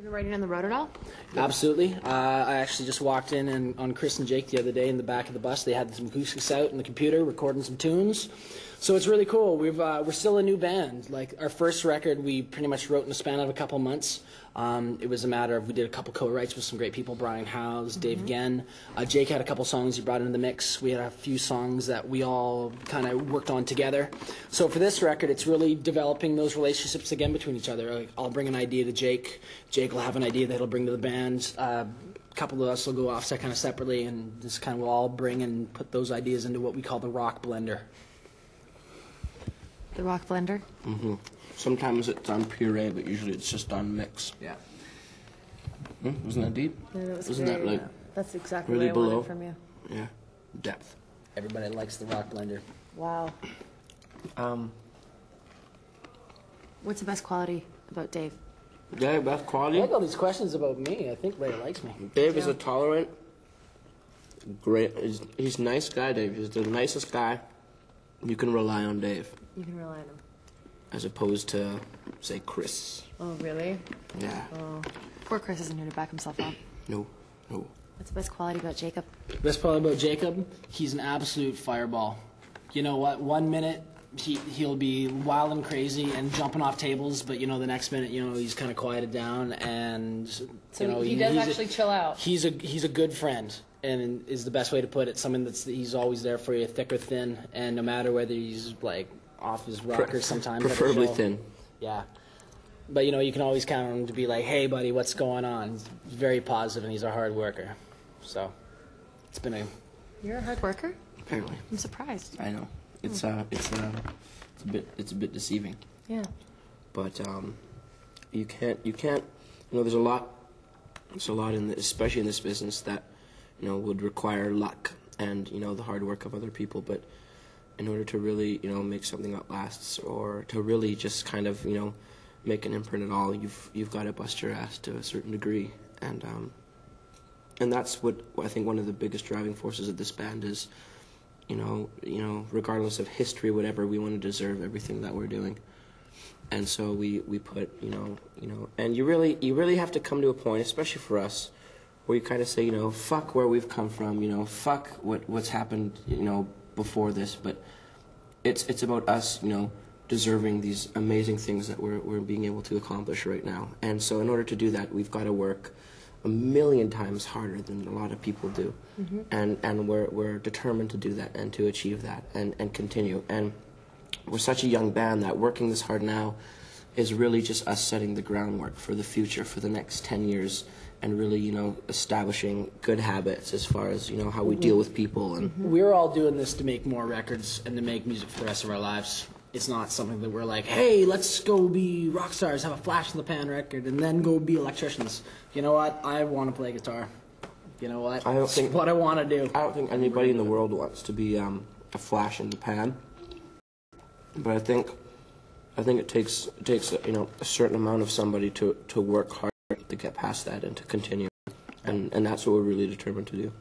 Riding on the road at all? Absolutely. I actually just walked in and on Chris and Jake the other day in the back of the bus. They had some acoustics out in the computer, recording some tunes. So it's really cool. We're still a new band. Like our first record, we pretty much wrote in the span of a couple months. It was a matter of we did a couple co-writes with some great people, Brian Howes, Dave Genn. Jake had a couple songs he brought into the mix. We had a few songs that we all kind of worked on together. So for this record, it's really developing those relationships again between each other. Like, I'll bring an idea to Jake. Jake will have an idea that he'll bring to the band. A couple of us will go off kind of separately, and just kind of we'll all bring and put those ideas into what we call the rock blender. The rock blender? Mm-hmm. Sometimes it's on puree, but usually it's just on mix. Yeah. Wasn't that deep? Yeah, that was Wasn't that like that's exactly really what I below? wanted from you. Yeah, depth. Everybody likes the rock blender. Wow. What's the best quality about Dave? Yeah, best I quality. like all these questions about me. I think Ray likes me. Dave is a tolerant, great. He's a nice guy. Dave. He's the nicest guy. You can rely on Dave. You can rely on him. As opposed to, say, Chris. Oh, really? Yeah. Oh. Poor Chris isn't here to back himself up. No. What's the best quality about Jacob? Best part about Jacob, he's an absolute fireball. You know what? 1 minute he'll be wild and crazy and jumping off tables, but the next minute he's kind of quieted down and So he does actually chill out. He's a good friend, and is the best way to put it. Someone he's always there for you, thick or thin, and no matter whether he's like off his rocker sometimes. Preferably thin. Yeah. But you can always count on him to be like, hey buddy, what's going on? He's very positive and he's a hard worker. So it's been a You're a hard worker? Apparently. I'm surprised. I know. It's a bit deceiving. Yeah. But you can't there's a lot in this, especially in this business that would require luck and the hard work of other people, but in order to really make something that lasts, or to really just kind of make an imprint at all, you've got to bust your ass to a certain degree, and that's what I think one of the biggest driving forces of this band is. Regardless of history, whatever, we want to deserve everything that we're doing, and so we put and you really have to come to a point, especially for us, where you kind of say fuck where we've come from, fuck what's happened before this, but it's about us deserving these amazing things that we're being able to accomplish right now. And so in order to do that, we've got to work a million times harder than a lot of people do. Mm-hmm. And we're determined to do that and to achieve that and continue. And we're such a young band that working this hard now is really just us setting the groundwork for the future, for the next 10 years, and really, establishing good habits as far as, how we deal with people. And we're all doing this to make more records and to make music for the rest of our lives. It's not something that we're like, hey, let's go be rock stars, have a flash in the pan record, and then go be electricians. You know what? I want to play guitar. You know what? That's what I want to do. I don't think anybody in the world wants to be a flash in the pan. But I think it takes a certain amount of somebody to work hard to get past that and to continue. And that's what we're really determined to do.